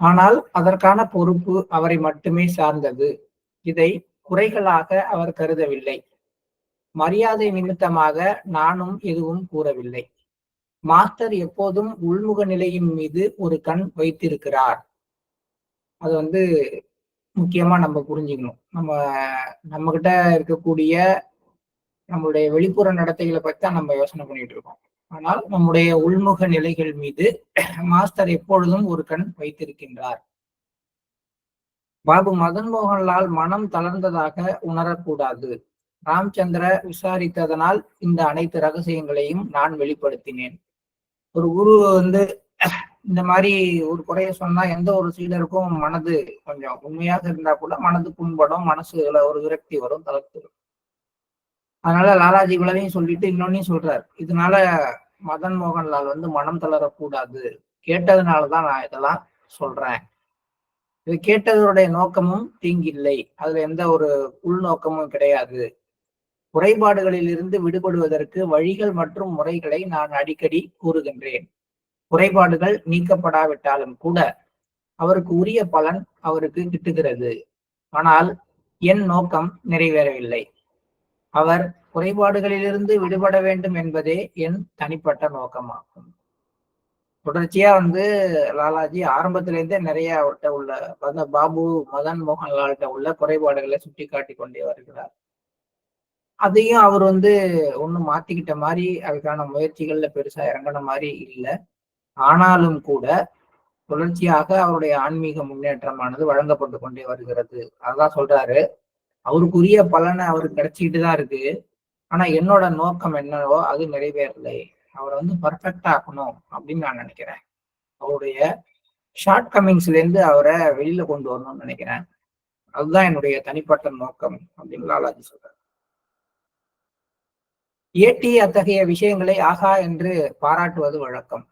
ஆனால் அதற்கான பொறுப்பு அவரை மட்டுமே சார்ந்தது. இதை குறைகளாக அவர் கருதவில்லை. மரியாதை நிமித்தமாக நானும் எதுவும் கூறவில்லை. மாஸ்டர் எப்போதும் உள்முக நிலையின் மீது ஒரு கண் வைத்திருக்கிறார். அது முக்கியமா நம்ம புரிஞ்சுக்கணும். நம்ம கிட்ட இருக்கக்கூடிய நம்மளுடைய வெளிப்புற நடத்தைகளை பத்தி தான் நம்ம யோசனை பண்ணிட்டு இருக்கோம். ஆனால் நம்முடைய உள்முக நிலைகள் மீது மாஸ்டர் எப்பொழுதும் ஒரு கண் வைத்திருக்கின்றார். பாபு மதன் மோகன்லால் மனம் தளர்ந்ததாக உணரக்கூடாது. ராம்சந்திர விசாரித்ததனால் இந்த அனைத்து ரகசியங்களையும் நான் வெளிப்படுத்தினேன். ஒரு குரு இந்த மாதிரி ஒரு குறைய சொன்னா எந்த ஒரு சீடருக்கும் மனது கொஞ்சம் உண்மையாக இருந்தா கூட மனது புண்படும், மனசுல ஒரு விரக்தி வரும், தளர்த்துடும். அதனால லாலாஜி இவ்வளவையும் சொல்லிட்டு இன்னொன்னையும் சொல்றாரு. இதனால மதன் மோகன்லால் மனம் தளரக்கூடாது. கேட்டதுனாலதான் நான் இதெல்லாம் சொல்றேன். இது கேட்டதனுடைய நோக்கமும் தீங்கில்லை. அதுல எந்த ஒரு உள்நோக்கமும் கிடையாது. குறைபாடுகளில் இருந்து விடுபடுவதற்கு வழிகள் மற்றும் முறைகளை நான் அடிக்கடி கூறுகின்றேன். குறைபாடுகள் நீக்கப்படாவிட்டாலும் கூட அவருக்கு உரிய பலன் அவருக்கு கிட்டுகிறது. ஆனால் என் நோக்கம் நிறைவேறவில்லை. அவர் குறைபாடுகளிலிருந்து விடுபட வேண்டும் என்பதே என் தனிப்பட்ட நோக்கமாகும். தொடர்ச்சியா லாலாஜி ஆரம்பத்திலேருந்தே நிறைய அவர்கிட்ட உள்ள பாபு மதன் மோகன்லால்கிட்ட உள்ள குறைபாடுகளை சுட்டி காட்டி கொண்டே வருகிறார். அதையும் அவர் ஒன்னும் மாத்திக்கிட்ட மாதிரி அதுக்கான முயற்சிகள்ல பெருசா இறங்கின மாதிரி இல்லை. ஆனாலும் கூட தொடர்ச்சியாக அவருடைய ஆன்மீக முன்னேற்றமானது வழங்கப்பட்டு கொண்டே வருகிறது. அதான் சொல்றாரு, அவருக்குரிய பலனை அவருக்கு கிடைச்சிக்கிட்டு தான் இருக்கு. ஆனா என்னோட நோக்கம் என்னவோ அது நிறைவேறலை. அவரை பர்ஃபெக்டா ஆக்கணும் அப்படின்னு நான் நினைக்கிறேன். அவருடைய ஷார்ட் கமிங்ஸ்ல இருந்து அவரை வெளியில கொண்டு வரணும்னு நினைக்கிறேன். அதுதான் என்னுடைய தனிப்பட்ட நோக்கம் அப்படின்னு லாலாஜி சொல்றாரு. ஏடி அத்தகைய விஷயங்களை ஆகா என்று பாராட்டுவது வழக்கம்.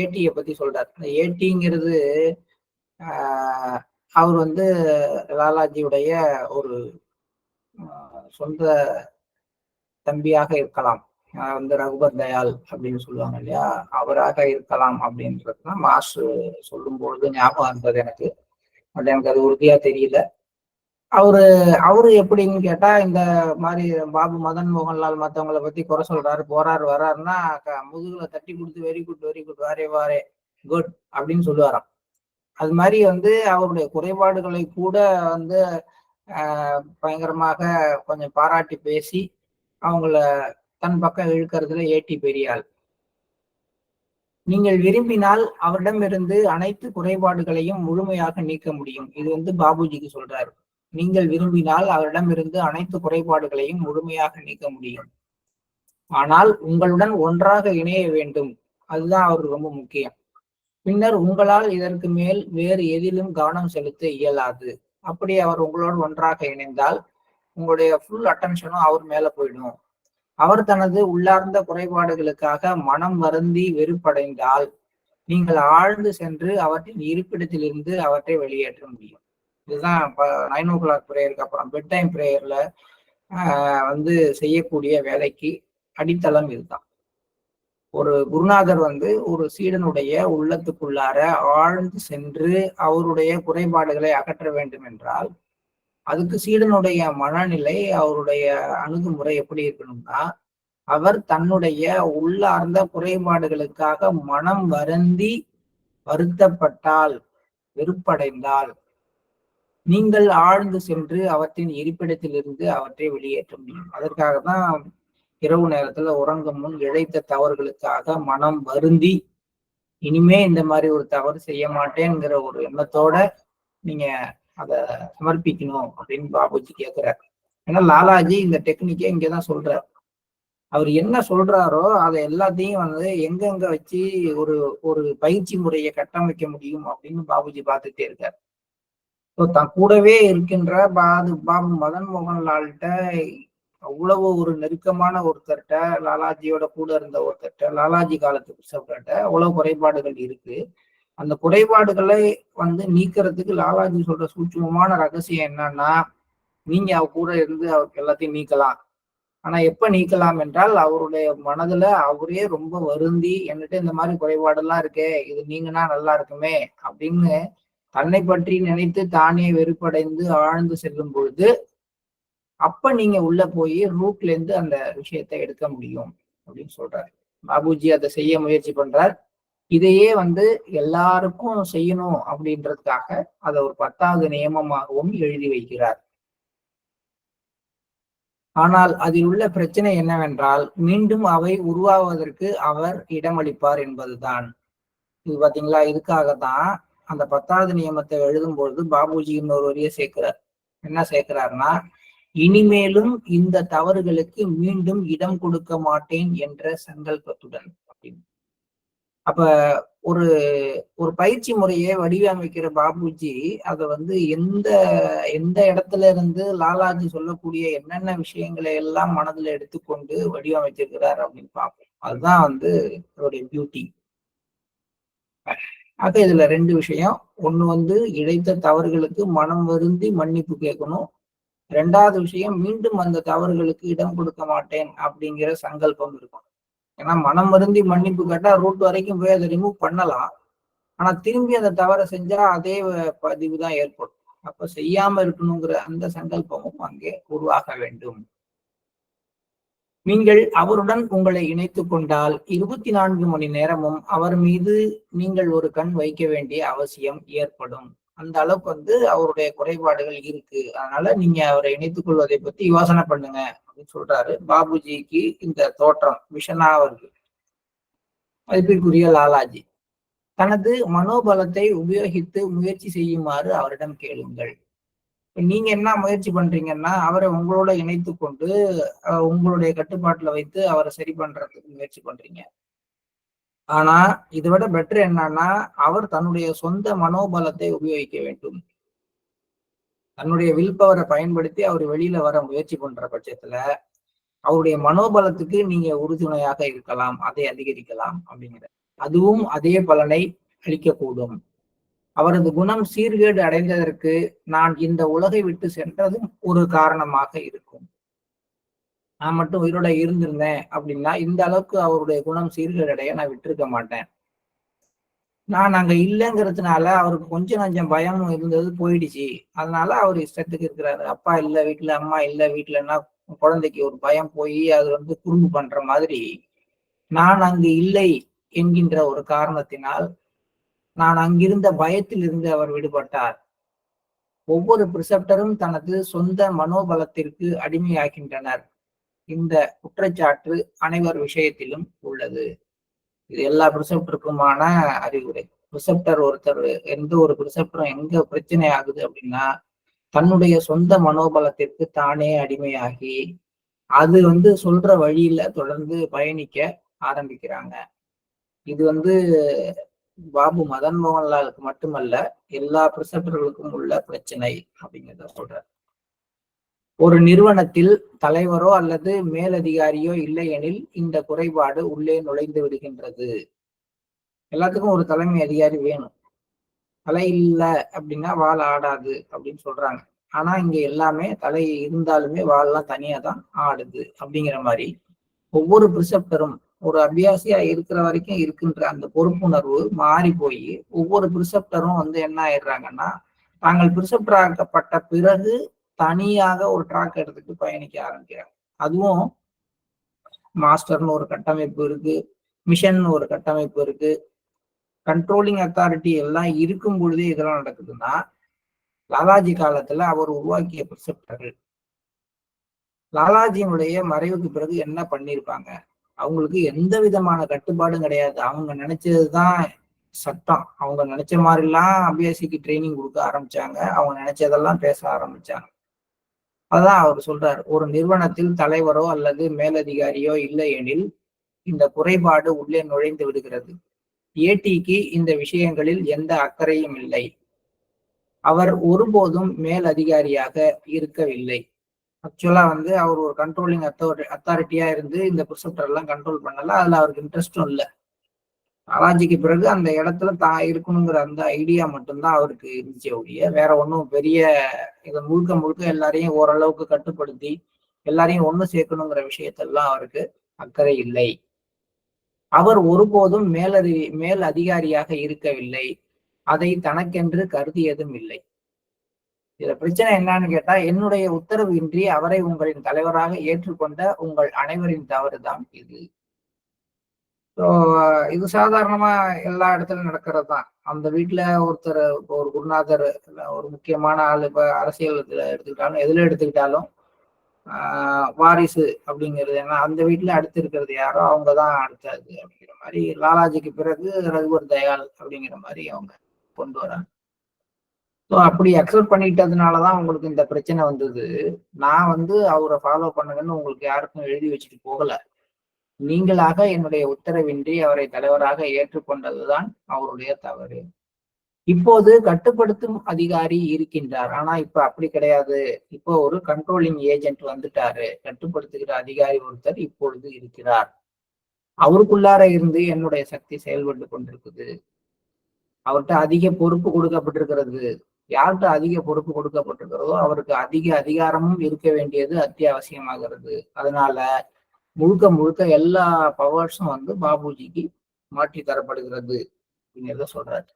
ஏடியை பத்தி சொல்றாரு. இந்த ஏடிங்கிறது அவர் லாலாஜியுடைய ஒரு சொந்த தம்பியாக இருக்கலாம். ரகுபர் தயாள் அப்படின்னு சொல்லுவாங்க இல்லையா, அவராக இருக்கலாம் அப்படின்றதுதான் மாசு சொல்லும் பொழுது ஞாபகம் இருந்தது எனக்கு. பட் எனக்கு அது உறுதியா தெரியல. அவரு எப்படின்னு கேட்டா, இந்த மாதிரி பாபு மதன் மோகன்லால் மத்தவங்களை பத்தி குறை சொல்றாரு, போறாரு வர்றாருன்னா முதுகுல தட்டி கொடுத்து வெரி குட் வாரே வாரே குட் அப்படின்னு சொல்லுவாராம். அது மாதிரி அவருடைய குறைபாடுகளை கூட பயங்கரமாக கொஞ்சம் பாராட்டி பேசி அவங்கள தன் பக்கம் இழுக்கிறதுல ஏடி பெரியாள். நீங்கள் விரும்பினால் அவரிடமிருந்து அனைத்து குறைபாடுகளையும் முழுமையாக நீக்க முடியும். இது பாபுஜிக்கு சொல்றாரு. நீங்கள் விரும்பினால் அவரிடமிருந்து அனைத்து குறைபாடுகளையும் முழுமையாக நீக்க முடியும். ஆனால் உங்களுடன் ஒன்றாக இணைய வேண்டும். அதுதான் அவருக்கு ரொம்ப முக்கியம். பின்னர் உங்களால் இதற்கு மேல் வேறு எதிலும் கவனம் செலுத்த இயலாது. அப்படி அவர் உங்களோடு ஒன்றாக இணைந்தால் உங்களுடைய ஃபுல் அட்டென்ஷனும் அவர் மேல போயிடும். அவர் தனது உள்ளார்ந்த குறைபாடுகளுக்காக மனம் வருந்தி வெறுப்படைந்தால் நீங்கள் ஆழ்ந்து சென்று அவற்றின் இருப்பிடத்திலிருந்து அவற்றை வெளியேற்ற முடியும். இதுதான் 9 o'clock பிரேயருக்கு அப்புறம் பெட் டைம் பிரேயர்ல செய்யக்கூடிய வேலைக்கு அடித்தளம் இதுதான். ஒரு குருநாதர் ஒரு சீடனுடைய உள்ளத்துக்குள்ளார ஆழ்ந்து சென்று அவருடைய குறைபாடுகளை அகற்ற வேண்டும் என்றால் அதுக்கு சீடனுடைய மனநிலை, அவருடைய அணுகுமுறை எப்படி இருக்கணும்னா, அவர் தன்னுடைய உள்ளார்ந்த குறைபாடுகளுக்காக மனம் வருந்தி வருத்தப்பட்டால், வெறுப்படைந்தால் நீங்கள் ஆழ்ந்து சென்று அவற்றின் இருப்பிடத்திலிருந்து அவற்றை வெளியேற்ற முடியும். அதற்காக தான் இரவு நேரத்துல உறங்கும் முன் இழைத்த தவறுகளுக்காக மனம் வருந்தி இனிமே இந்த மாதிரி ஒரு தவறு செய்ய மாட்டேங்கிற ஒரு எண்ணத்தோட நீங்க அதை சமர்ப்பிக்கணும் அப்படின்னு பாபுஜி கேட்கிறார். ஏன்னா லாலாஜி இந்த டெக்னிக்கே இங்கதான் சொல்றார். அவர் என்ன சொல்றாரோ அதை எல்லாத்தையும் எங்கெங்க வச்சு ஒரு ஒரு பயிற்சி முறையை கட்டமைக்க முடியும் அப்படின்னு பாபுஜி பார்த்துட்டே இருக்கார். தான் கூடவே இருக்கின்ற பாபு மதன் மோகன்லால்கிட்ட அவ்வளவு ஒரு நெருக்கமான ஒருத்தர்கிட்ட, லாலாஜியோட கூட இருந்த ஒருத்தர்கிட்ட, லாலாஜி காலத்து பிஷப்கிட்ட அவ்வளவு குறைபாடுகள் இருக்கு. அந்த குறைபாடுகளை நீக்கிறதுக்கு லாலாஜி சொல்ற சூட்சுமமான ரகசியம் என்னன்னா, நீங்க அவ கூட இருந்து அவருக்கு எல்லாத்தையும் நீக்கலாம். ஆனா எப்ப நீக்கலாம் என்றால் அவருடைய மனதுல அவரே ரொம்ப வருந்தி என்கிட்ட இந்த மாதிரி குறைபாடெல்லாம் இருக்கே, இது நீங்கன்னா நல்லா இருக்குமே அப்படின்னு தன்னை பற்றி நினைத்து தானே வெறுப்படைந்து ஆழ்ந்து செல்லும் பொழுது அப்ப நீங்க உள்ள போய் ரூட்ல இருந்து அந்த விஷயத்தை எடுக்க முடியும் அப்படின்னு சொல்றாரு. பாபுஜி அதை செய்ய முயற்சி பண்றார். இதையே எல்லாருக்கும் செய்யணும் அப்படின்றதுக்காக அதை ஒரு 10வது நியமமாகவும் எழுதி வைக்கிறார். ஆனால் அதில் உள்ள பிரச்சனை என்னவென்றால் மீண்டும் அவை உருவாவதற்கு அவர் இடமளிப்பார் என்பதுதான். இது பாத்தீங்களா, இதுக்காகத்தான் அந்த 10வது நியமத்தை எழுதும்பொழுது பாபுஜி இன்னொரு வரியை சேர்க்கிறார். என்ன சேர்க்கிறார்னா, இனிமேலும் இந்த தவறுகளுக்கு மீண்டும் இடம் கொடுக்க மாட்டேன் என்ற சங்கல்பத்துடன் அப்படின்னு. அப்ப ஒரு ஒரு பயிற்சி முறையை வடிவமைக்கிற பாபுஜி அதை எந்த எந்த இடத்துல இருந்து லாலாஜி சொல்லக்கூடிய என்னென்ன விஷயங்களை எல்லாம் மனதுல எடுத்துக்கொண்டு வடிவமைச்சிருக்கிறார் அப்படின்னு பார்ப்போம். அதுதான் அவருடைய பியூட்டி. ஆக இதுல 2 விஷயம். ஒண்ணு இழைத்த தவறுகளுக்கு மனம் வருந்தி மன்னிப்பு கேட்கணும். 2வது விஷயம், மீண்டும் அந்த தவறுகளுக்கு இடம் கொடுக்க மாட்டேன் அப்படிங்கிற சங்கல்பம் இருக்கும். ஏன்னா மனம் வருந்தி மன்னிப்பு கேட்டா ரூட் வரைக்கும் போய் அதை ரிமூவ் பண்ணலாம். ஆனா திரும்பி அந்த தவறை செஞ்சா அதே பதிவு தான் ஏற்படும். அப்ப செய்யாம இருக்கணுங்கிற அந்த சங்கல்பமும் அங்கே உருவாக வேண்டும். நீங்கள் அவருடன் உங்களை இணைத்துக் கொண்டால் 24 மணி நேரமும் அவர் மீது நீங்கள் ஒரு கண் வைக்க வேண்டிய அவசியம் ஏற்படும். அந்த அளவுக்கு அவருடைய குறைபாடுகள் இருக்கு. அதனால நீங்க அவரை இணைத்துக் கொள்வதை பத்தி யோசனை பண்ணுங்க அப்படின்னு சொல்றாரு. பாபுஜிக்கு இந்த தோற்றம் விஷனா இருக்கு. மதிப்பிற்குரிய லாலாஜி தனது மனோபலத்தை உபயோகித்து முயற்சி செய்யுமாறு அவரிடம் கேளுங்கள். நீங்க என்ன முயற்சி பண்றீங்கன்னா, அவரை உங்களோட இணைத்து கொண்டு உங்களுடைய கட்டுப்பாட்டுல வைத்து அவரை சரி பண்றதுக்கு முயற்சி பண்றீங்க. ஆனா இதை விட பெட்டர் என்னன்னா, அவர் தன்னுடைய சொந்த மனோபலத்தை உபயோகிக்க வேண்டும். தன்னுடைய வில் பவரை பயன்படுத்தி அவர் வெளியில வர முயற்சி பண்ற பட்சத்துல அவருடைய மனோபலத்துக்கு நீங்க உறுதுணையாக இருக்கலாம், அதை அதிகரிக்கலாம் அப்படிங்கிற அதுவும் அதே பலனை அளிக்கக்கூடும். அவரது குணம் சீர்கேடு அடைந்ததற்கு நான் இந்த உலகை விட்டு சென்றதும் ஒரு காரணமாக இருக்கும். நான் மட்டும் உயிரோட இருந்திருந்தேன் அப்படின்னா இந்த அளவுக்கு அவருடைய குணம் சீர்கேடு அடைய நான் விட்டிருக்க மாட்டேன். நான் அங்க இல்லைங்கிறதுனால அவருக்கு கொஞ்சம் நஞ்சம் பயம் இருந்தது போயிடுச்சு. அதனால அவர் இஷ்டத்துக்கு இருக்கிறாரு. அப்பா இல்ல வீட்டுல, அம்மா இல்ல வீட்டுலன்னா குழந்தைக்கு ஒரு பயம் போய் அது குறும்பு பண்ற மாதிரி நான் அங்கு இல்லை என்கின்ற ஒரு காரணத்தினால் நான் அங்கிருந்த பயத்திலிருந்து அவர் விடுபட்டார். ஒவ்வொரு பிரிசெப்டரும் தனது சொந்த மனோபலத்திற்கு அடிமையாகின்றனர். இந்த குற்றச்சாட்டு அனைவர் விஷயத்திலும் உள்ளது. இது எல்லா பிரிசெப்டருக்குமான அறிவுரை. பிரிசெப்டர் ஒருத்தர் எந்த ஒரு பிரிசெப்டரும் எங்க பிரச்சனை ஆகுது அப்படின்னா, தன்னுடைய சொந்த மனோபலத்திற்கு தானே அடிமையாகி அது சொல்ற வழியில தொடர்ந்து பயணிக்க ஆரம்பிக்கிறாங்க. இது பாபு மதன் மோகன்லாலுக்கு மட்டுமல்ல, எல்லா பிரிசெப்டர்களுக்கும் உள்ள பிரச்சனை அப்படிங்கிறத சொல்றார். ஒரு நிறுவனத்தில் தலைவரோ அல்லது மேலதிகாரியோ இல்லை எனில் இந்த குறைபாடு உள்ளே நுழைந்து விடுகின்றது. எல்லாத்துக்கும் ஒரு தலைமை அதிகாரி வேணும். தலை இல்லை அப்படின்னா வால் ஆடாது அப்படின்னு சொல்றாங்க. ஆனா இங்க எல்லாமே தலை இருந்தாலுமே வால்லாம் தனியா தான் ஆடுது அப்படிங்கிற மாதிரி ஒவ்வொரு பிரிசெப்டரும் ஒரு அபியாசியா இருக்கிற வரைக்கும் இருக்கின்ற அந்த பொறுப்புணர்வு மாறி போய் ஒவ்வொரு பிரிசெப்டரும் என்ன ஆயிடுறாங்கன்னா, தாங்கள் பிரிசெப்டர் ஆக்கப்பட்ட பிறகு தனியாக ஒரு ட்ராக் எடுத்துட்டு பயணிக்க ஆரம்பிக்கிறாங்க. அதுவும் மாஸ்டர்னு ஒரு கட்டமைப்பு இருக்கு, மிஷன் ஒரு கட்டமைப்பு இருக்கு, கண்ட்ரோலிங் அத்தாரிட்டி எல்லாம் இருக்கும் பொழுதே இதெல்லாம் நடக்குதுன்னா லாலாஜி காலத்துல அவர் உருவாக்கிய பிரிசெப்டர்கள் லாலாஜியினுடைய மறைவுக்கு பிறகு என்ன பண்ணிருப்பாங்க? அவங்களுக்கு எந்த விதமான கட்டுப்பாடும் கிடையாது. அவங்க நினைச்சதுதான் சட்டம். அவங்க நினைச்ச மாதிரிலாம் அபியாசிக்கு ட்ரைனிங் கொடுக்க ஆரம்பிச்சாங்க. அவங்க நினைச்சதெல்லாம் பேச ஆரம்பிச்சாங்க. அதான் அவர் சொல்றாரு, ஒரு நிறுவனத்தில் தலைவரோ அல்லது மேலதிகாரியோ இல்லை எனில் இந்த குறைபாடு உள்ளே நுழைந்து விடுகிறது. ஏடிக்கு இந்த விஷயங்களில் எந்த அக்கறையும் இல்லை. அவர் ஒருபோதும் மேல் அதிகாரியாக இருக்கவில்லை. ஆக்சுவலா அவர் ஒரு கண்ட்ரோலிங் அத்தாரிட்டியா இருந்து இந்த பிரிசெப்டர் எல்லாம் கண்ட்ரோல் பண்ணல. அதுல அவருக்கு இன்ட்ரெஸ்டும் இல்லை. லாலாஜிக்கு பிறகு அந்த இடத்துல தான் இருக்கணுங்கிற அந்த ஐடியா மட்டும்தான் அவருக்கு இருந்துச்சு ஒழிய வேற ஒன்றும் பெரிய இதை முழுக்க முழுக்க எல்லாரையும் ஓரளவுக்கு கட்டுப்படுத்தி எல்லாரையும் ஒண்ணு சேர்க்கணுங்கிற விஷயத்தெல்லாம் அவருக்கு அக்கறை இல்லை. அவர் ஒருபோதும் மேல் அதிகாரியாக இருக்கவில்லை. அதை தனக்கென்று கருதியதும் இல்லை. இதுல பிரச்சனை என்னன்னு கேட்டா, என்னுடைய உத்தரவு இன்றி அவரை உங்களின் தலைவராக ஏற்றுக்கொண்ட உங்கள் அனைவரின் தவறுதான் இது. இது சாதாரணமா எல்லா இடத்துலயும் நடக்கிறது தான். அந்த வீட்டுல ஒருத்தர், ஒரு குருநாதர், ஒரு முக்கியமான ஆள், இப்ப அரசியல் எடுத்துக்கிட்டாலும் எதுல எடுத்துக்கிட்டாலும் வாரிசு அப்படிங்கிறது ஏன்னா அந்த வீட்டுல அடுத்து இருக்கிறது யாரோ அவங்கதான் அடுத்தது அப்படிங்கிற மாதிரி, லாலாஜிக்கு பிறகு ரகுவர் தயாள் அப்படிங்கிற மாதிரி அவங்க கொண்டு வராங்க. ஸோ அப்படி அக்செப்ட் பண்ணிட்டதுனாலதான் உங்களுக்கு இந்த பிரச்சனை வந்தது. நான் அவரை ஃபாலோ பண்ணுங்கன்னு உங்களுக்கு யாருக்கும் எழுதி வச்சுட்டு போகல. நீங்களாக என்னுடைய உத்தரவின்றி அவரை தலைவராக ஏற்றுக்கொண்டதுதான் அவருடைய தவறு. இப்போது கட்டுப்படுத்தும் அதிகாரி இருக்கின்றார். ஆனா இப்ப அப்படி கிடையாது. இப்போ ஒரு கண்ட்ரோலிங் ஏஜென்ட் வந்துட்டாரு. கட்டுப்படுத்துகிற அதிகாரி ஒருத்தர் இப்பொழுது இருக்கிறார். அவருக்குள்ளார இருந்து என்னுடைய சக்தி செயல்பட்டு கொண்டிருக்குது. அவர்கிட்ட அதிக பொறுப்பு கொடுக்கப்பட்டிருக்கிறது. யார்கிட்ட அதிக பொறுப்பு கொடுக்கப்பட்டிருக்கிறதோ அவருக்கு அதிக அதிகாரமும் இருக்க வேண்டியது அத்தியாவசியமாகிறது. அதனால முழுக்க முழுக்க எல்லா பவர்ஸும் பாபுஜிக்கு மாற்றி தரப்படுகிறது அப்படிங்கிறத சொல்றாரு.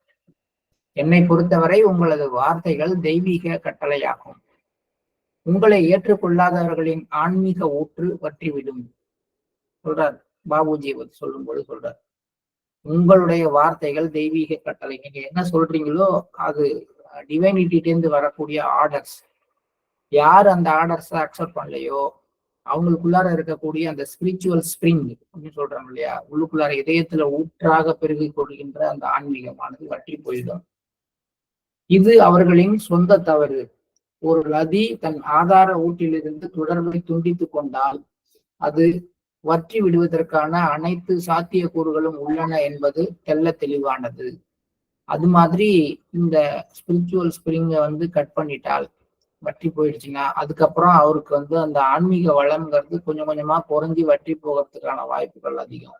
என்னை பொறுத்தவரை உங்களது வார்த்தைகள் தெய்வீக கட்டளையாகும். உங்களை ஏற்றுக்கொள்ளாதவர்களின் ஆன்மீக ஊற்று வற்றிவிடும் சொல்றார். பாபுஜி சொல்லும்போது சொல்றார், உங்களுடைய வார்த்தைகள் தெய்வீக கட்டளை. நீங்க என்ன சொல்றீங்களோ அது டிவைனிட்டியிலேருந்து வரக்கூடிய ஆர்டர்ஸ். யார் அந்த ஆர்டர்ஸை அக்செப்ட் பண்ணலையோ அவங்களுக்குள்ளார இருக்கக்கூடிய அந்த ஸ்பிரிச்சுவல் ஸ்பிரிங் அப்படின்னு சொல்றாங்க இல்லையா, உள்ளுக்குள்ளார இதயத்துல ஊற்றாக பெருகி கொள்கின்ற அந்த ஆன்மீகமானது வற்றி போயிடும். இது அவர்களின் சொந்த தவறு. ஒரு நதி தன் ஆதார ஊற்றிலிருந்து தொடர்பை துண்டித்து கொண்டால் அது வற்றி விடுவதற்கான அனைத்து சாத்திய கூறுகளும் உள்ளன என்பது தெள்ள தெளிவானது. அது மாதிரி இந்த ஸ்பிரிச்சுவல் ஸ்பிரிங்கை கட் பண்ணிட்டால், வற்றி போயிடுச்சுன்னா அதுக்கப்புறம் அவருக்கு அந்த ஆன்மீக வளம்ங்கிறது கொஞ்சம் கொஞ்சமா குறைஞ்சி வற்றி போகிறதுக்கான வாய்ப்புகள் அதிகம்.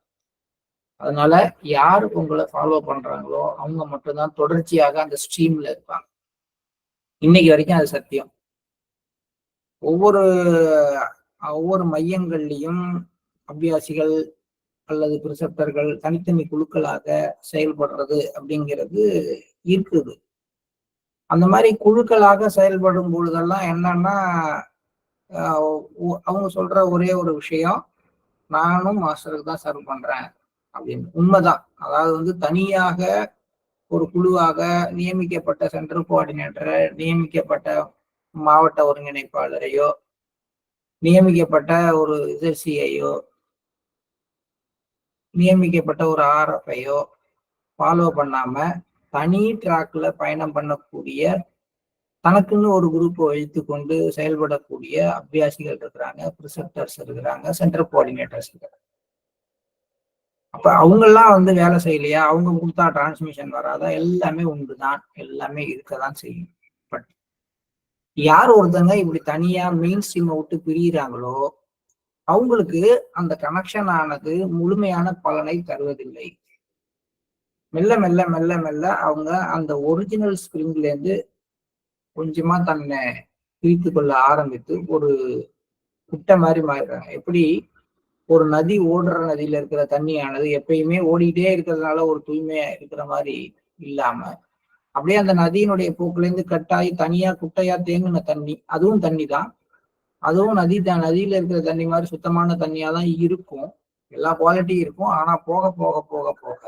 அதனால யார் உங்களை ஃபாலோ பண்றாங்களோ அவங்க மட்டும்தான் தொடர்ச்சியாக அந்த ஸ்ட்ரீம்ல இருப்பாங்க. இன்னைக்கு வரைக்கும் அது சத்தியம். ஒவ்வொரு மையங்கள்லையும் அபியாசிகள் அல்லது பிரிசப்டர்கள் தனித்தனி குழுக்களாக செயல்படுறது அப்படிங்கிறது இருக்குது. அந்த மாதிரி குழுக்களாக செயல்படும் பொழுதெல்லாம் என்னன்னா, அவங்க சொல்ற ஒரே ஒரு விஷயம், நானும் மாஸ்டருக்கு தான் சர்வ் பண்றேன் அப்படின்னு. உண்மைதான். அதாவது தனியாக ஒரு குழுவாக நியமிக்கப்பட்ட சென்ட்ரல் கோஆர்டினேட்டரை, நியமிக்கப்பட்ட மாவட்ட ஒருங்கிணைப்பாளரையோ, நியமிக்கப்பட்ட ஒரு எஸ்எஸ்சியையோ, நியமிக்கப்பட்ட ஒரு ஆர்எஃப்ஐயோ ஃபாலோ பண்ணாம தனி டிராக்ல பயணம் பண்ணக்கூடிய, தனக்குன்னு ஒரு குரூப்பை வைத்து கொண்டு செயல்படக்கூடிய அபியாசிகள் இருக்கிறாங்க, பிரிசெப்டர்ஸ் இருக்கிறாங்க, சென்ட்ரல் கோஆர்டினேட்டர்ஸ் இருக்கிறாங்க. அப்ப அவங்கெல்லாம் வேலை செய்யலையா, அவங்க கொடுத்தா டிரான்ஸ்மிஷன் வராதா? எல்லாமே உண்டுதான், எல்லாமே இருக்கதான் செய்யும். பட் யார் ஒருத்தங்க இப்படி தனியா மெயின் ஸ்ட்ரீமை விட்டு பிரிகிறாங்களோ அவங்களுக்கு அந்த கனெக்ஷன் ஆனது முழுமையான பலனை தருவதில்லை. மெல்ல மெல்ல மெல்ல மெல்ல அவங்க அந்த ஒரிஜினல் ஸ்பிரிங்ல இருந்து கொஞ்சமா தன்னை பிரித்து கொள்ள ஆரம்பித்து ஒரு குட்டை மாதிரி மாறிடுறாங்க. எப்படி ஒரு நதி ஓடுற நதியில இருக்கிற தண்ணியானது எப்பயுமே ஓடிக்கிட்டே இருக்கிறதுனால ஒரு தூய்மையா இருக்கிற மாதிரி இல்லாம, அப்படியே அந்த நதியினுடைய போக்குல இருந்து கட்டாயி தனியா குட்டையா தேங்கின தண்ணி, அதுவும் தண்ணி தான், அதுவும் நதியில இருக்கிற தண்ணி மாதிரி சுத்தமான தண்ணியா தான் இருக்கும், எல்லா குவாலிட்டியும் இருக்கும். ஆனா போக போக போக போக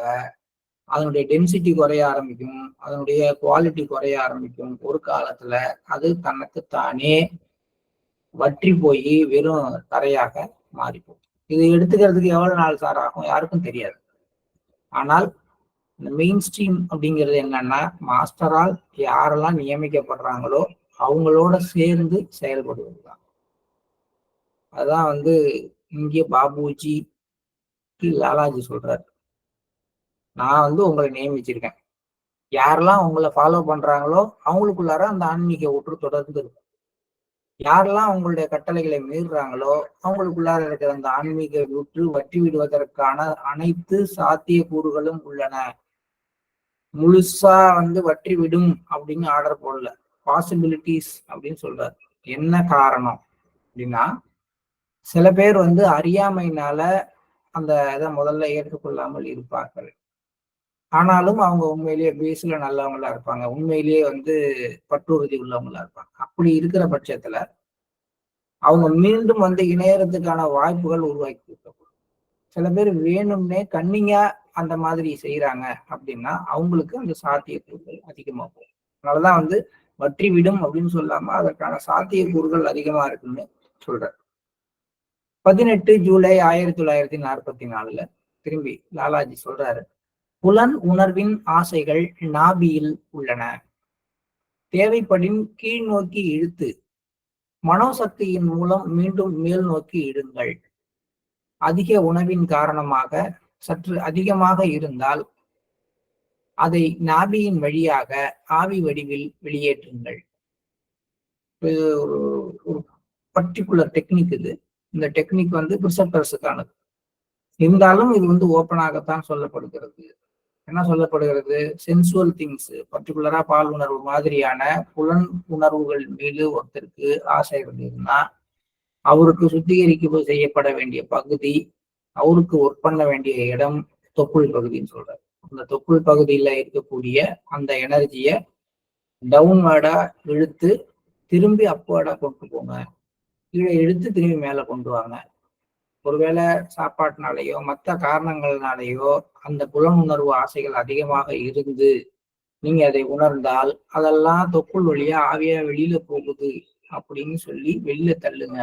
அதனுடைய டென்சிட்டி குறைய ஆரம்பிக்கும், அதனுடைய குவாலிட்டி குறைய ஆரம்பிக்கும். ஒரு காலத்துல அது தனக்கு தானே வற்றி போய் வெறும் தரையாக மாறிப்போம். இது எடுத்துக்கிறதுக்கு எவ்வளவு நாள் சார் ஆகும் யாருக்கும் தெரியாது. ஆனால் இந்த மெயின் ஸ்ட்ரீம் அப்படிங்கிறது என்னன்னா, மாஸ்டரால் யாரெல்லாம் நியமிக்கப்படுறாங்களோ அவங்களோட சேர்ந்து செயல்படுவதுதான். அதான் இங்கே பாபுஜி லாலாஜி சொல்றாரு, நான் உங்களை நியமிச்சிருக்கேன், யாரெல்லாம் உங்களை ஃபாலோ பண்றாங்களோ அவங்களுக்குள்ளார அந்த ஆன்மீக ஊற்று தொடர்ந்து இருக்கும். யாரெல்லாம் உங்களுடைய கட்டளைகளை மீறுறாங்களோ அவங்களுக்குள்ளார இருக்கிற அந்த ஆன்மீக ஊற்று வற்றி விடுவதற்கான அனைத்து சாத்திய கூறுகளும் உள்ளன. முழுசா வற்றி விடும் அப்படின்னு ஆர்டர் போடல, பாசிபிலிட்டிஸ் அப்படின்னு சொல்றாரு. என்ன காரணம் அப்படின்னா, சில பேர் வந்து அறியாமையினால அந்த இதை முதல்ல ஏற்றுக்கொள்ளாமல் இருப்பார்கள். ஆனாலும் அவங்க உண்மையிலேயே பேஸ்ல நல்லவங்களா இருப்பாங்க. உண்மையிலேயே வந்து பற்றுறுதி உள்ளவங்களா இருப்பாங்க. அப்படி இருக்கிற பட்சத்துல அவங்க மீண்டும் வந்து இணையறதுக்கான வாய்ப்புகள் உருவாக்கி கொடுக்கப்படும். சில பேர் வேணும்னே கண்ணிங்கா அந்த மாதிரி செய்யறாங்க அப்படின்னா அவங்களுக்கு அந்த சாத்தியக்கூறுகள் அதிகமா போகும். அதனாலதான் வந்து வற்றி விடும் அப்படின்னு சொல்லாம அதற்கான சாத்தியக்கூறுகள் அதிகமா இருக்குன்னு சொல்றாரு. 18 ஜூலை 1944 திரும்பி லாலாஜி சொல்றாரு, புலன் உணர்வின் ஆசைகள் நாபியில் உள்ளன. தேவைப்படின் கீழ் நோக்கி இழுத்து மனோசக்தியின் மூலம் மீண்டும் மேல் நோக்கி இடுங்கள். அதிக உணவின் காரணமாக சற்று அதிகமாக இருந்தால் அதை நாபியின் வழியாக ஆவி வடிவில் வெளியேற்றுங்கள். இது ஒரு பர்டிகுலர் டெக்னிக். இந்த டெக்னிக் வந்து ரிசப்டர்ஸுக்கானது. இருந்தாலும் இது வந்து ஓப்பனாகத்தான் சொல்லப்படுகிறது. என்ன சொல்லப்படுகிறது? சென்சுவல் திங்ஸ், பர்டிகுலரா பால் உணர்வு மாதிரியான புலன் உணர்வுகள் மீது ஒருத்தருக்கு ஆசை இருந்ததுன்னா அவருக்கு சுத்திகரிப்பு செய்யப்பட வேண்டிய பகுதி, அவருக்கு ஒர்க் பண்ண வேண்டிய இடம் தொப்புள் பகுதின்னு சொல்றாரு. அந்த தொப்புள் பகுதியில இருக்கக்கூடிய அந்த எனர்ஜியை டவுன்வேர்டா இழுத்து திரும்பி அப்வேர்டா கொண்டு போங்க. கீழே இழுத்து திரும்பி மேல கொண்டு வாங்க. ஒருவேளை சாப்பாட்டினாலேயோ மற்ற காரணங்கள்னாலேயோ அந்த புலனுணர்வு ஆசைகள் அதிகமாக இருந்து நீங்க அதை உணர்ந்தால் அதெல்லாம் தொப்புள் வழியா ஆவியா வெளியில போகுது அப்படின்னு சொல்லி வெளியில தள்ளுங்க.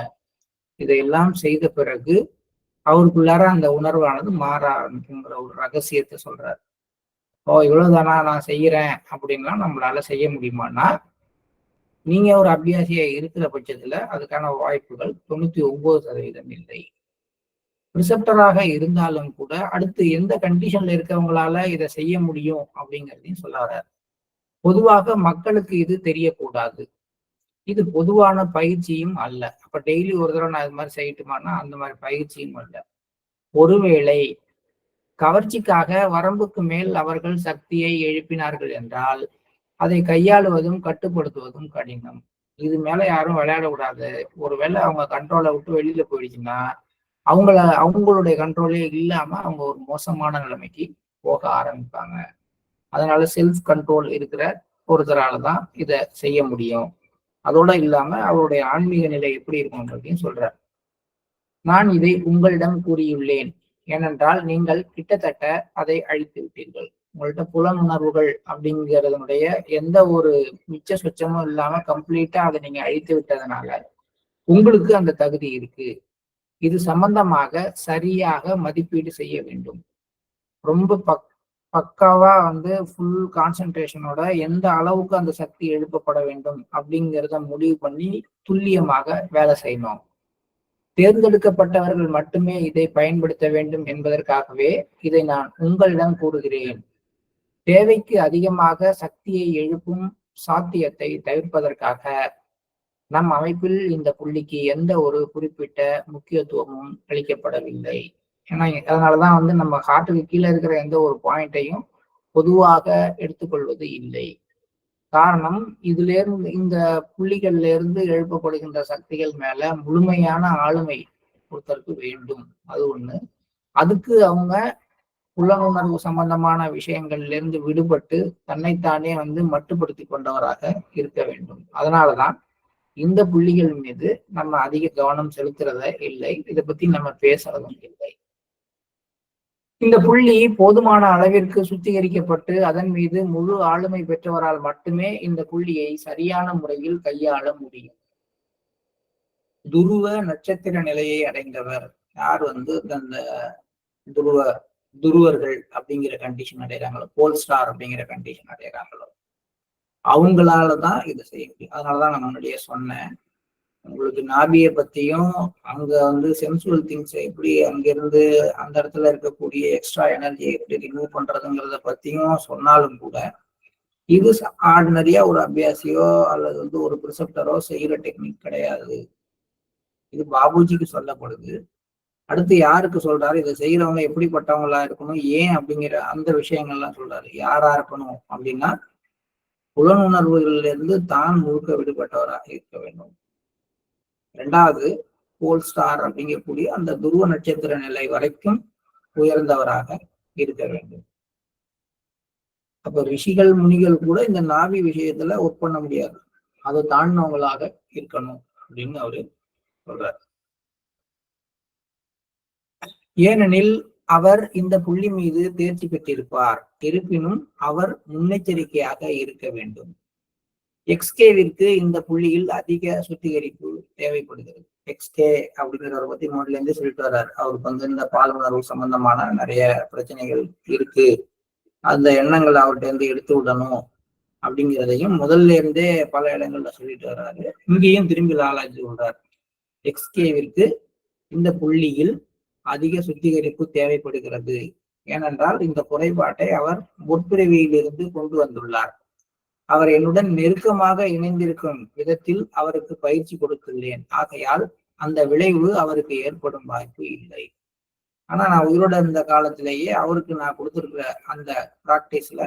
இதையெல்லாம் செய்த பிறகு அவருக்குள்ளார அந்த உணர்வானது மாற ஆரம்பிக்குங்கிற ஒரு ரகசியத்தை சொல்றாரு. இவ்வளவுதானா நான் செய்யறேன் அப்படின்லாம் நம்மளால செய்ய முடியுமான்னா, நீங்க ஒரு அபியாசியா இருக்கிற பட்சத்துல அதுக்கான வாய்ப்புகள் 99% இல்லை. ரிசப்டராக இருந்தாலும் கூட அடுத்து எந்த கண்டிஷன்ல இருக்கவங்களால இதை செய்ய முடியும் அப்படிங்கிறதையும் சொல்ல வர்றாரு. பொதுவாக மக்களுக்கு இது தெரியக்கூடாது. இது பொதுவான பயிற்சியும் அல்ல. அப்ப டெய்லி ஒரு தடவை நான் இது மாதிரி செய்யட்டுமானா அந்த மாதிரி பயிற்சியும் அல்ல. ஒருவேளை கவர்ச்சிக்காக வரம்புக்கு மேல் அவர்கள் சக்தியை எழுப்பினார்கள் என்றால் அதை கையாளுவதும் கட்டுப்படுத்துவதும் கடினம். இது மேல யாரும் விளையாட கூடாது. ஒருவேளை அவங்க கண்ட்ரோலை விட்டு வெளியில போயிடுச்சுன்னா அவங்களுடைய கண்ட்ரோலே இல்லாம அவங்க ஒரு மோசமான நிலைமைக்கு போக ஆரம்பிப்பாங்க. அதனால செல்ஃப் கண்ட்ரோல் இருக்கிற ஒருத்தரால தான் இதை செய்ய முடியும். அதோட இல்லாம அவருடைய ஆன்மீக நிலை எப்படி இருக்கும்ன்றதையும் சொல்றார். நான் இதை உங்களிடம் கூறியுள்ளேன் ஏனென்றால் நீங்கள் கிட்டத்தட்ட அதை அழித்து விட்டீர்கள். உங்கள்கிட்ட புலனுணர்வுகள் அப்படிங்கிறதுனுடைய எந்த ஒரு மிச்ச சொச்சமும் இல்லாம கம்ப்ளீட்டா அதை நீங்க அழித்து விட்டதுனால உங்களுக்கு அந்த தகுதி இருக்கு. இது சம்பந்தமாக சரியாக மதிப்பீடு செய்ய வேண்டும். ரொம்ப பக்காவா வந்து ஃபுல் கான்சென்ட்ரேஷனோட எந்த அளவுக்கு அந்த சக்தி எழுப்பப்பட வேண்டும் அப்படிங்கிறத முடிவு பண்ணி துல்லியமாக வேலை செய்யணும். தேர்ந்தெடுக்கப்பட்டவர்கள் மட்டுமே இதை பயன்படுத்த வேண்டும் என்பதற்காகவே இதை நான் உங்களிடம் கூறுகிறேன். தேவைக்கு அதிகமாக சக்தியை எழுப்பும் சாத்தியத்தை தவிர்ப்பதற்காக நம் அமைப்பில் இந்த புள்ளிக்கு எந்த ஒரு குறிப்பிட்ட முக்கியத்துவமும் அளிக்கப்படவில்லை. ஏன்னா அதனாலதான் வந்து நம்ம ஹார்ட்டுக்கு கீழே இருக்கிற எந்த ஒரு பாயிண்ட்டையும் பொதுவாக எடுத்துக்கொள்வது இல்லை. காரணம், இதுல இருந்து இந்த புள்ளிகள்ல இருந்து எழுப்பப்படுகின்ற சக்திகள் மேல முழுமையான ஆளுமை ஒருத்தருக்கு வேண்டும். அது ஒண்ணு. அதுக்கு அவங்க புலனுணர்வு சம்பந்தமான விஷயங்கள்ல இருந்து விடுபட்டு தன்னைத்தானே வந்து மட்டுப்படுத்தி கொண்டவராக இருக்க வேண்டும். அதனாலதான் இந்த புள்ளிகள் மீது நம்ம அதிக கவனம் செலுத்துறத இல்லை. இதை பத்தி நம்ம பேசுறதும் இல்லை. இந்த புள்ளி போதுமான அளவிற்கு சுத்திகரிக்கப்பட்டு அதன் மீது முழு ஆளுமை பெற்றவரால் மட்டுமே இந்த புள்ளியை சரியான முறையில் கையாள முடியும். துருவ நட்சத்திர நிலையை அடைந்தவர் யார் வந்து அந்த துருவர்கள் அப்படிங்கிற கண்டிஷன் அடைகிறாங்களோ, போல் ஸ்டார் அப்படிங்கிற கண்டிஷன் அடைகிறாங்களோ அவங்களாலதான் இதை செய்ய முடியும். அதனாலதான் நான் முன்னாடியே சொன்னேன், உங்களுக்கு நாபியை பத்தியும் அங்க வந்து சென்சுவல் திங்ஸ் எப்படி அங்கிருந்து அந்த இடத்துல இருக்கக்கூடிய எக்ஸ்ட்ரா எனர்ஜியை எப்படி ரிமூவ் பண்றதுங்கிறத பத்தியும் சொன்னாலும் கூட இது ஆர்டினரியா ஒரு அபியாசியோ அல்லது வந்து ஒரு ப்ரிசெப்டரோ செய்யற டெக்னிக் கிடையாது. இது பாபுஜிக்கு சொல்லப்படுது. அடுத்து யாருக்கு சொல்றாரு? இதை செய்யறவங்க எப்படிப்பட்டவங்களா இருக்கணும், ஏன் அப்படிங்கிற அந்த விஷயங்கள்லாம் சொல்றாரு. யாரா இருக்கணும் அப்படின்னா புலனுணர்வுகள்ல இருந்து தான் முழுக்க விடுபட்டவராக இருக்க வேண்டும். ரெண்டாவது, போல் ஸ்டார் அப்படிங்கக்கூடிய அந்த துருவ நட்சத்திர நிலை வரைக்கும் உயர்ந்தவராக இருக்க வேண்டும். அப்ப ரிஷிகள் முனிகள் கூட இந்த நாவி விஷயத்துல ஒர்க் பண்ண முடியாது, அதை தாண்டினவங்களாக இருக்கணும் அப்படின்னு அவரு சொல்றார். ஏனெனில் அவர் இந்த புள்ளி மீது தேர்ச்சி பெற்றிருப்பார். இருப்பினும் அவர் முன்னெச்சரிக்கையாக இருக்க வேண்டும். எக்ஸ்கேவிற்கு இந்த புள்ளியில் அதிக சுத்திகரிப்பு தேவைப்படுகிறது. எக்ஸ்கே அப்படிங்கிறத பத்தி முதல்ல இருந்து சொல்லிட்டு வர்றாரு. அவருக்கு வந்து இந்த பாலுணர்வு சம்பந்தமான நிறைய பிரச்சனைகள் இருக்கு, அந்த எண்ணங்களை அவர்கிட்ட இருந்து எடுத்து விடணும் அப்படிங்கிறதையும் முதல்ல இருந்தே பல இடங்கள்ல சொல்லிட்டு வர்றாரு. இங்கேயும் திரும்பி லாலாஜி சொல்றாரு, எக்ஸ்கேவிற்கு இந்த புள்ளியில் அதிக சுத்திகரிப்பு தேவைப்படுகிறது. ஏனென்றால் இந்த குறைபாட்டை அவர் முற்பிறவியிலிருந்து கொண்டு வந்துள்ளார். அவர் என்னுடன் நெருக்கமாக இணைந்திருக்கும் விதத்தில் அவருக்கு பயிற்சி கொடுத்துள்ளேன். ஆகையால் அந்த விளைவு அவருக்கு ஏற்படும் வாய்ப்பு இல்லை. ஆனா நான் உயிரோட இருந்த காலத்திலேயே அவருக்கு நான் கொடுத்திருக்கிற அந்த பிராக்டிஸ்ல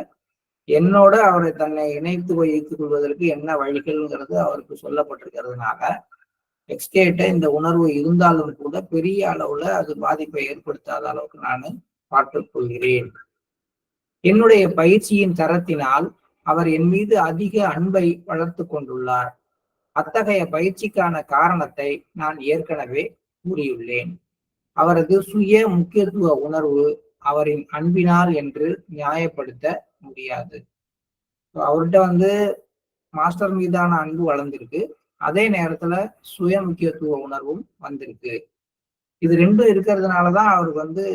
என்னோட அவரை தன்னை இணைத்து வைத்துக் கொள்வதற்கு என்ன வழிகள்ங்கிறது அவருக்கு சொல்லப்பட்டிருக்கிறதுனால எக்ஸ்கேட்ட இந்த உணர்வு இருந்தாலும் கூட பெரிய அளவுல அது பாதிப்பை ஏற்படுத்தாத அளவுக்கு நான் பார்த்துக் கொள்கிறேன். என்னுடைய பயிற்சியின் தரத்தினால் அவர் என் மீது அதிக அன்பை வளர்த்து கொண்டுள்ளார். அத்தகைய பயிற்சிக்கான காரணத்தை நான் ஏற்கனவே கூறியுள்ளேன். அவரது சுய முக்கியத்துவ உணர்வு அவரின் அன்பினால் என்று நியாயப்படுத்த முடியாது. அவர்கிட்ட வந்து மாஸ்டர் மீதான அன்பு வளர்ந்திருக்கு, அதே நேரத்துல சுய முக்கியத்துவ உணர்வும் வந்திருக்கு. இது ரெண்டும் இருக்கிறதுனாலதான் அவருக்கு வந்து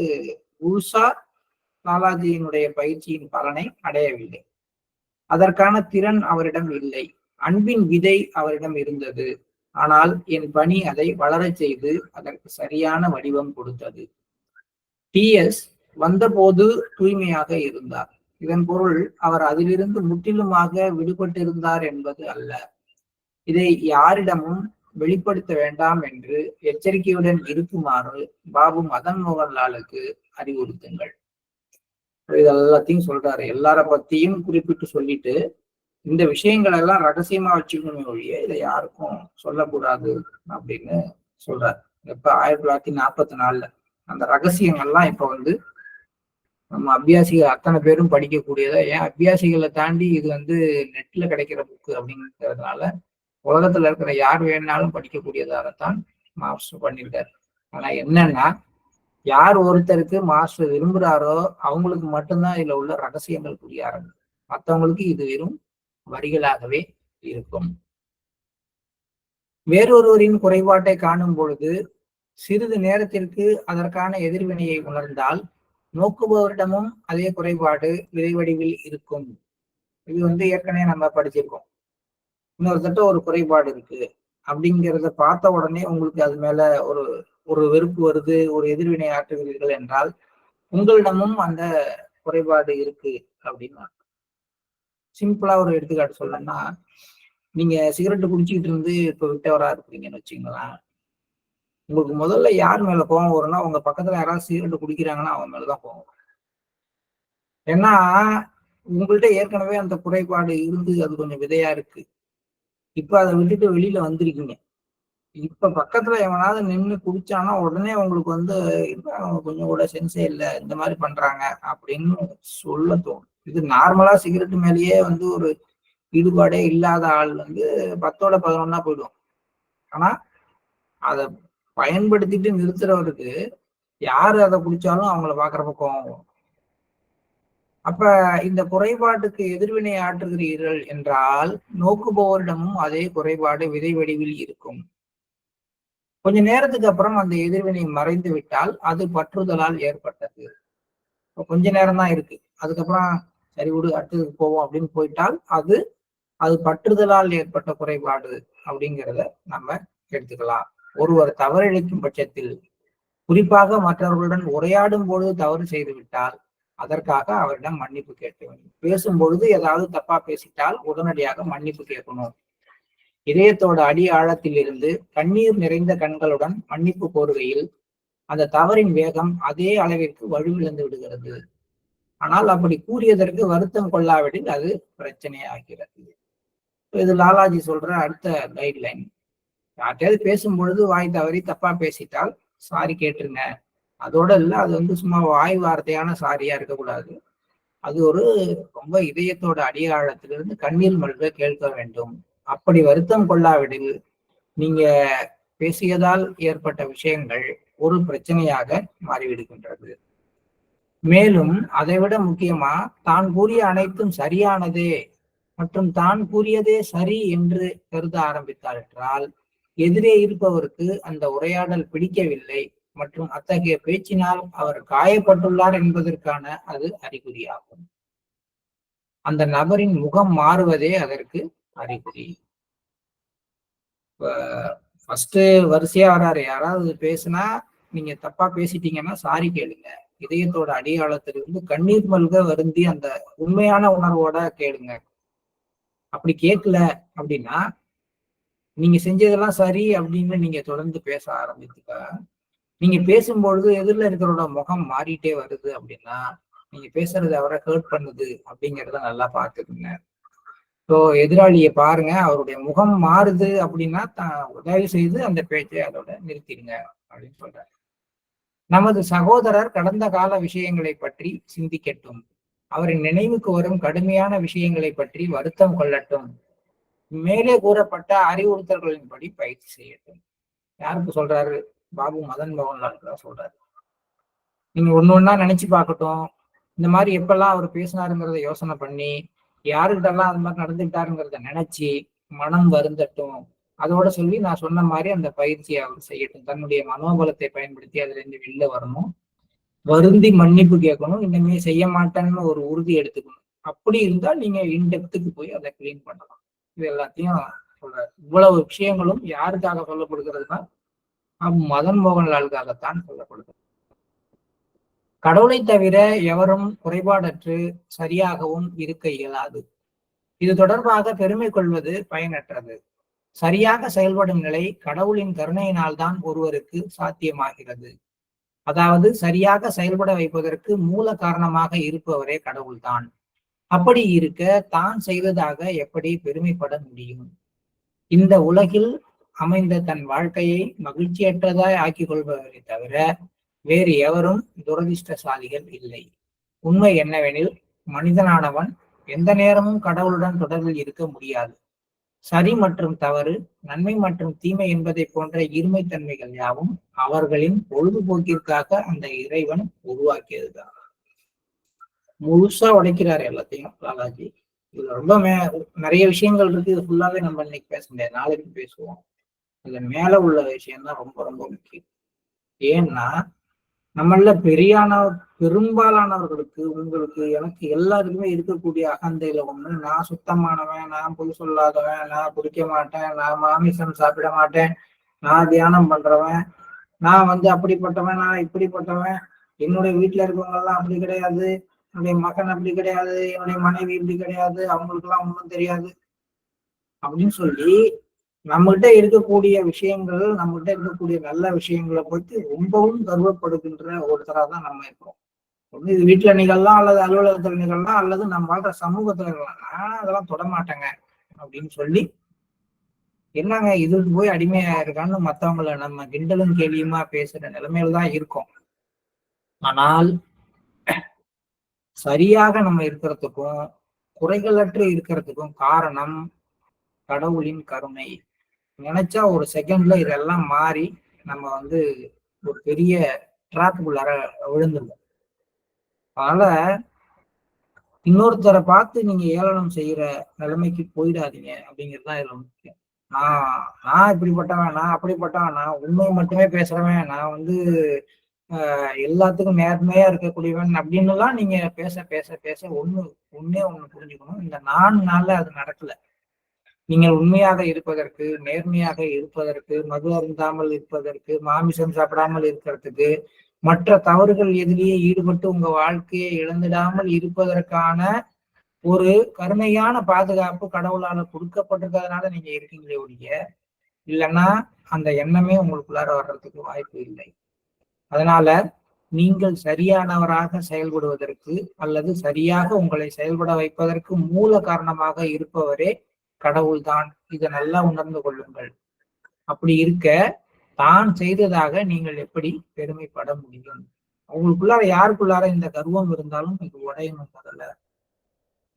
முழுசா லாலாஜியினுடைய பயிற்சியின் பலனை அடையவில்லை. அதற்கான திறன் அவரிடம் இல்லை. அன்பின் விதை அவரிடம் இருந்தது, ஆனால் என் பணி அதை வளரச் செய்து அதற்கு சரியான வடிவம் கொடுத்தது. டிஎஸ் வந்தபோது தூய்மையாக இருந்தார். இதன் பொருள் அவர் அதிலிருந்து முற்றிலுமாக விடுபட்டிருந்தார் என்பது அல்ல. இதை யாரிடமும் வெளிப்படுத்த வேண்டாம் என்று எச்சரிக்கையுடன் இருக்குமாறு பாபு மதன் மோகன்லாலுக்கு அறிவுறுத்துங்கள். இது எல்லாத்தையும் சொல்றாரு. எல்லார பத்தியும் குறிப்பிட்டு சொல்லிட்டு இந்த விஷயங்கள் எல்லாம் ரகசியமா வச்சுக்கணும் ஒழிய இதை யாருக்கும் சொல்லக்கூடாது அப்படின்னு சொல்றாரு. எப்ப 1944 அந்த ரகசியங்கள்லாம் இப்ப வந்து நம்ம அபியாசிகள் அத்தனை பேரும் படிக்கக்கூடியதா, ஏன் அபியாசிகளை தாண்டி இது வந்து நெட்ல கிடைக்கிற புக்கு அப்படிங்கிறதுனால உலகத்துல இருக்கிற யார் வேணாலும் படிக்கக்கூடியதாகத்தான் மாஸ்டர் பண்ணியிருக்காரு. ஆனா என்னன்னா, யார் ஒருத்தருக்கு மாஸ்டர் விரும்புறாரோ அவங்களுக்கு மட்டும்தான் இதுல உள்ள ரகசியங்கள் புரிய ஆரம்பிக்கும். மற்றவங்களுக்கு இது வெறும் வரிகளாகவே இருக்கும். வேறொருவரின் குறைபாட்டை காணும் பொழுது சிறிது நேரத்திற்கு அதற்கான எதிர்வினையை உணர்ந்தால் நோக்குபவரிடமும் அதே குறைபாடு விரைவடிவில் இருக்கும். இது வந்து ஏற்கனவே நம்ம படிச்சிருக்கோம். இன்னொருத்தட்ட ஒரு குறைபாடு இருக்கு அப்படிங்கிறத பார்த்த உடனே உங்களுக்கு அது மேல ஒரு ஒரு வெறுப்பு வருது, ஒரு எதிர்வினை ஆற்றுகிறீர்கள் என்றால் உங்களிடமும் அந்த குறைபாடு இருக்கு அப்படின்னா. சிம்பிளா ஒரு எடுத்துக்காட்டு சொல்லணும்னா, நீங்க சிகரெட்டு குடிச்சிக்கிட்டு இருந்து இப்ப விட்டவரா இருக்கிறீங்கன்னு வச்சுங்களேன். உங்களுக்கு முதல்ல யார் மேல கோபம் வரும்னா, உங்க பக்கத்துல யாராவது சிகரெட்டு குடிக்கிறாங்கன்னா அவங்க மேலதான் கோபம். ஏன்னா உங்கள்கிட்ட ஏற்கனவே அந்த குறைபாடு இருந்து அது கொஞ்சம் விதையா இருக்கு. இப்ப அதை விட்டுட்டு வெளியில வந்திருக்கீங்க. இப்ப பக்கத்துல எவனாவது நின்று குடிச்சானா உடனே உங்களுக்கு வந்து அவங்க கொஞ்சம் கூட சென்ஸே இல்லை, இந்த மாதிரி பண்றாங்க அப்படின்னு சொல்ல தோணும். இது நார்மலா சிகரெட்டு மேலேயே வந்து ஒரு ஈடுபாடே இல்லாத ஆள் வந்து 10ஓட 11 போயிடும். ஆனா அதை பயன்படுத்திட்டு நிறுத்துறவருக்கு யாரு அதை குடிச்சாலும் அவங்கள பாக்குறப்ப கோவம். அப்ப இந்த குறைபாட்டுக்கு எதிர்வினை ஆற்றுகிறீர்கள் என்றால் நோக்குபவரிடமும் அதே குறைபாடு விதை வடிவில் இருக்கும். கொஞ்ச நேரத்துக்கு அப்புறம் அந்த எதிர்வினை மறைந்து விட்டால் அது பற்றுதலால் ஏற்பட்டது. கொஞ்ச நேரம் தான் இருக்கு, அதுக்கப்புறம் சரி விடு அடுத்ததுக்கு போவோம் அப்படின்னு போயிட்டால் அது அது பற்றுதலால் ஏற்பட்ட குறைபாடு அப்படிங்கிறத நம்ம எடுத்துக்கலாம். ஒருவர் தவறிழைக்கும் பட்சத்தில், குறிப்பாக மற்றவர்களுடன் உரையாடும் பொழுது தவறு செய்து விட்டால் அதற்காக அவரிடம் மன்னிப்பு கேட்க வேண்டும். பேசும்பொழுது ஏதாவது தப்பா பேசிட்டால் உடனடியாக மன்னிப்பு கேட்கணும். இதயத்தோட அடி ஆழத்தில் இருந்து கண்ணீர் நிறைந்த கண்களுடன் மன்னிப்பு கோருகையில் அந்த தவறின் வேகம் அதே அளவிற்கு வலுவிழந்து விடுகிறது. ஆனால் அப்படி கூறியதற்கு வருத்தம் கொள்ளாவிடில் அது பிரச்சனை ஆகிறது. இது லாலாஜி சொல்ற அடுத்த கைட்லைன். யார்கிட்டயாவது பேசும்பொழுது வாய் தவறி தப்பா பேசிட்டால் சாரி கேட்டுருங்க. அதோட இல்ல, அது வந்து சும்மா வாய் வார்த்தையான சாரியா இருக்கக்கூடாது. அது ஒரு ரொம்ப இதயத்தோட அடியாழத்திலிருந்து கண்ணீர் மல்க கேட்க வேண்டும். அப்படி வருத்தம் கொள்ளாவிடில் நீங்க பேசியதால் ஏற்பட்ட விஷயங்கள் ஒரு பிரச்சனையாக மாறிவிடுகின்றது. மேலும் அதைவிட முக்கியமா, தான் கூறிய அனைத்தும் சரியானதே மற்றும் தான் கூறியதே சரி என்று கருத ஆரம்பித்தார் என்றால், எதிரே இருப்பவருக்கு அந்த உரையாடல் பிடிக்கவில்லை மற்றும் அத்தகைய பேச்சினால் அவர் காயப்பட்டுள்ளார் என்பதற்கான அது அறிகுறியாகும். அந்த நபரின் முகம் மாறுவதே அதற்கு அறிகுறி. ஃபர்ஸ்ட் வரிசையா வராரு, யாராவது பேசுனா நீங்க தப்பா பேசிட்டீங்கன்னா சாரி கேளுங்க. இதயத்தோட அடியாளத்திலிருந்து கண்ணீர் மல்க வருந்தி அந்த உண்மையான உணர்வோட கேளுங்க. அப்படி கேட்கல அப்படின்னா, நீங்க செஞ்சதெல்லாம் சரி அப்படின்னு நீங்க தொடர்ந்து பேச ஆரம்பிச்சுக்க, நீங்க பேசும்பொழுது எதிரில் இருக்கிறோட முகம் மாறிட்டே வருது அப்படின்னா, நீங்க பேசுறது அவரை ஹர்ட் பண்ணுது அப்படிங்கிறத நல்லா பார்த்துக்குங்க. ஸோ எதிராளியை பாருங்க, அவருடைய முகம் மாறுது அப்படின்னா தயவு செய்து அந்த பேச்சை அதோட நிறுத்திடுங்க அப்படின்னு சொல்றாரு. நமது சகோதரர் கடந்த கால விஷயங்களை பற்றி சிந்திக்கட்டும். அவரின் நினைவுக்கு வரும் கடுமையான விஷயங்களை பற்றி வருத்தம் கொள்ளட்டும். மேலே கூறப்பட்ட அறிவுறுத்தல்களின்படி பயிற்சி செய்யட்டும். யாருக்கு சொல்றாரு? பாபு மதன் மோகன்லாலுக்கு தான் சொல்றாரு. நீங்க ஒண்ணு நினைச்சு பார்க்கட்டும். இந்த மாதிரி எப்பெல்லாம் அவர் பேசினாருங்கிறத யோசனை பண்ணி, யாருக்கிட்டெல்லாம் அது மாதிரி நடந்துட்டாருங்கிறத நினைச்சு மனம் வருந்தட்டும். அதோட சொல்லி நான் சொன்ன மாதிரி அந்த பயிற்சியை அவர் செய்யட்டும். தன்னுடைய மனோபலத்தை பயன்படுத்தி அதுல இருந்து வெளில வரணும். வருந்தி மன்னிப்பு கேட்கணும். இனிமே செய்ய மாட்டேன்னு ஒரு உறுதி எடுத்துக்கணும். அப்படி இருந்தா நீங்க இன்டெப்த்துக்கு போய் அதை கிளீன் பண்ணலாம். இது எல்லாத்தையும் சொல்றாரு. இவ்வளவு விஷயங்களும் யாருக்காக சொல்லப்படுகிறதுனா மதன் மோகன்லாலுக்காகத்தான் சொல்லப்படுகிறது. கடவுளை தவிர எவரும் குறைபாடற்று சரியாகவும் இருக்க இயலாது. இது தொடர்பாக பெருமை கொள்வது பயனற்றது. சரியாக செயல்படும் நிலை கடவுளின் கருணையினால் தான் ஒருவருக்கு சாத்தியமாகிறது. அதாவது சரியாக செயல்பட வைப்பதற்கு மூல காரணமாக இருப்பவரே கடவுள்தான். அப்படி இருக்க தான் செய்ததாக எப்படி பெருமைப்பட முடியும்? இந்த உலகில் அமைந்த தன் வாழ்க்கையை மகிழ்ச்சியற்றதாய் ஆக்கிக் கொள்பவரை தவிர வேறு எவரும் துரதிர்ஷ்டசாலிகள் இல்லை. உண்மை என்னவெனில், மனிதனானவன் எந்த நேரமும் கடவுளுடன் தொடர்பில் இருக்க முடியாது. சரி மற்றும் தவறு, நன்மை மற்றும் தீமை என்பதை போன்ற இருமைத்தன்மைகள் யாவும் அவர்களின் பொழுதுபோக்கிற்காக அந்த இறைவன் உருவாக்கியதுதான். முழுசா உடைக்கிறாரு எல்லாத்தையும் லாலாஜி. இதுல ரொம்ப நிறைய விஷயங்கள் இருக்கு. இது ஃபுல்லாவே நம்ம இன்னைக்கு பேச முடியாது, நாளைக்கு பேசுவோம். இதுல மேல உள்ள விஷயம் தான் ரொம்ப ரொம்ப முக்கியம். ஏன்னா நம்மள பெரும்பாலானவர்களுக்கு, உங்களுக்கு, எனக்கு எல்லாருக்குமே இருக்கக்கூடிய அகந்தையில ஒண்ணு, நான் சுத்தமானவன், நான் பொய் சொல்லாதவன், நான் குடிக்க மாட்டேன், நான் மாமிசம் சாப்பிட மாட்டேன், நான் தியானம் பண்றவன், நான் வந்து அப்படிப்பட்டவன், நான் இப்படிப்பட்டவன், என்னுடைய வீட்டுல இருக்கவங்க எல்லாம் அப்படி கிடையாது, என்னுடைய மகன் அப்படி கிடையாது, என்னுடைய மனைவி இப்படி கிடையாது, அவங்களுக்கு எல்லாம் ஒன்றும் தெரியாது அப்படின்னு சொல்லி நம்மகிட்ட இருக்கக்கூடிய விஷயங்கள், நம்மகிட்ட இருக்கக்கூடிய நல்ல விஷயங்களை பற்றி ரொம்பவும் கர்வப்படுகின்ற ஒருத்தராக தான் நம்ம இருக்கிறோம். ஒண்ணு இது வீட்டுல நிகழலாம், அல்லது அலுவலகத்துல நிகழலாம், அல்லது நம்ம வாழ்ற சமூகத்துல இருக்கலாம். அதெல்லாம் தொடமாட்டேங்க அப்படின்னு சொல்லி என்னங்க இதுக்கு போய் அடிமையா இருக்கான்னு மத்தவங்களை நம்ம கிண்டலும் கேலியுமா பேசுற நிலைமையில தான் இருக்கோம். ஆனால் சரியாக நம்ம இருக்கிறதுக்கும் குறைகளற்று இருக்கிறதுக்கும் காரணம் கடவுளின் கருணை. நினைச்சா ஒரு செகண்ட்ல இதெல்லாம் மாறி நம்ம வந்து ஒரு பெரிய டிராப்புக்குள்ளார விழுந்துருவோம். அதனால இன்னொருத்தரை பார்த்து நீங்க ஏளனம் செய்யற நிலைமைக்கு போயிடாதீங்க அப்படிங்கிறதுதான் இதுல முக்கியம். நான் இப்படிப்பட்டவன், நான் அப்படிப்பட்டவன், நான் உண்மையை மட்டுமே பேசுறவன், நான் வந்து எல்லாத்துக்கும் நேர்மையா இருக்கக்கூடியவன் அப்படின்னு எல்லாம் நீங்க பேச பேச பேச ஒண்ணே புரிஞ்சுக்கணும். இந்த 4 நாள்ல அது நடக்கல. நீங்கள் உண்மையாக இருப்பதற்கு, நேர்மையாக இருப்பதற்கு, மது அருந்தாமல் இருப்பதற்கு, மாமிசம் சாப்பிடாமல் இருக்கிறதுக்கு, மற்ற தவறுகள் எதிலேயே ஈடுபட்டு உங்க வாழ்க்கையை இழந்துடாமல் இருப்பதற்கான ஒரு கருணையான பாதுகாப்பு கடவுளால கொடுக்கப்பட்டிருக்கிறதுனால நீங்க இருக்கீங்களே ஒழிய, இல்லைன்னா அந்த எண்ணமே உங்களுக்குள்ளார வர்றதுக்கு வாய்ப்பு இல்லை. அதனால நீங்கள் சரியானவராக செயல்படுவதற்கு அல்லது சரியாக உங்களை செயல்பட வைப்பதற்கு மூல காரணமாக இருப்பவரே கடவுள்தான். இதை நல்லா உணர்ந்து கொள்ளுங்கள். அப்படி இருக்க தான் செய்ததாக நீங்கள் எப்படி பெருமைப்பட முடியும்? அவங்களுக்குள்ளார யாருக்குள்ளார இந்த கர்வம் இருந்தாலும் இது உடையணும் முதல்ல.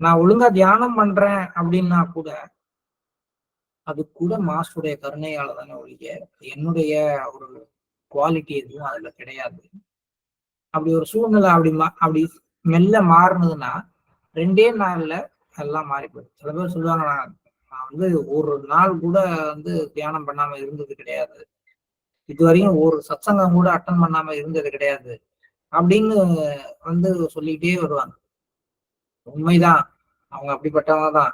நான் ஒழுங்கா தியானம் பண்றேன் அப்படின்னா கூட அது கூட மாஸ்டருடைய கருணையால தானே ஒழிய என்னுடைய ஒரு குவாலிட்டி எதுவும் அதுல கிடையாது. அப்படி ஒரு சூழ்நிலை அப்படி மெல்ல மாறினதுன்னா 2 நாள்ல எல்லாம் மாறி போயிடும். சில பேர் சொல்லுவாங்க, நான் வந்து ஒரு நாள் கூட வந்து தியானம் பண்ணாம இருந்தது கிடையாது, இதுவரையும் ஒரு சத்சங்கம் கூட அட்டன் பண்ணாம இருந்தது கிடையாது அப்படின்னு வந்து சொல்லிக்கிட்டே வருவாங்க. உண்மைதான், அவங்க அப்படிப்பட்டவங்க தான்.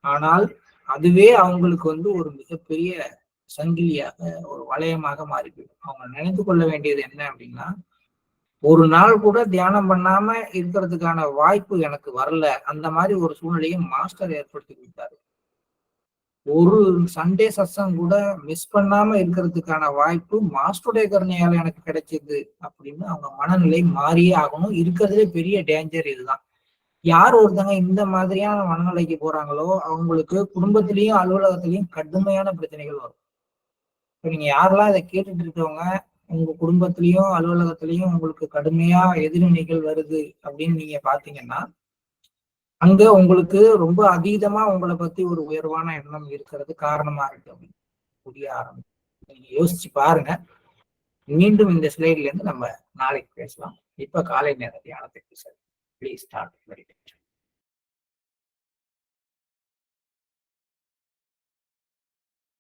ஆனால் அதுவே அவங்களுக்கு வந்து ஒரு மிகப்பெரிய சங்கிலியாக, ஒரு வளையமாக மாறி போயிடும். அவங்க நினைத்து கொள்ள வேண்டியது என்ன அப்படின்னா, ஒரு நாள் கூட தியானம் பண்ணாம இருக்கிறதுக்கான வாய்ப்பு எனக்கு வரல. அந்த மாதிரி ஒரு சூழ்நிலையை மாஸ்டர் ஏற்படுத்தி கொடுத்தாரு. ஒரு சண்டே சத்சங் கூட மிஸ் பண்ணாம இருக்கிறதுக்கான வாய்ப்பு மாஸ்டருடைய கருணையால எனக்கு கிடைச்சது அப்படின்னு அவங்க மனநிலை மாறியே ஆகணும். இருக்கிறதுலே பெரிய டேஞ்சர் இதுதான். யார் ஒருத்தங்க இந்த மாதிரியான மனநிலைக்கு போறாங்களோ அவங்களுக்கு குடும்பத்திலயும் அலுவலகத்திலயும் கடுமையான பிரச்சனைகள் வரும். இப்ப நீங்க யாரெல்லாம் இதை கேட்டுட்டு இருக்கவங்க, உங்க குடும்பத்திலயும் அலுவலகத்திலயும் உங்களுக்கு கடுமையா எதிர்வினைகள் வருது அப்படின்னு நீங்க பாத்தீங்கன்னா, அங்க உங்களுக்கு ரொம்ப அதீதமா உங்களை பத்தி ஒரு உயர்வான எண்ணம் இருக்கிறது காரணமா இருக்கு அப்படின்னு புரிய ஆரம்பிக்கும். நீங்க யோசிச்சு பாருங்க. மீண்டும் இந்த ஸ்லைட்ல இருந்து நம்ம நாளைக்கு பேசலாம். இப்ப காலை நேர தியானத்துக்கு சார் ப்ளீஸ் ஸ்டார்ட் மெடிடேஷன்.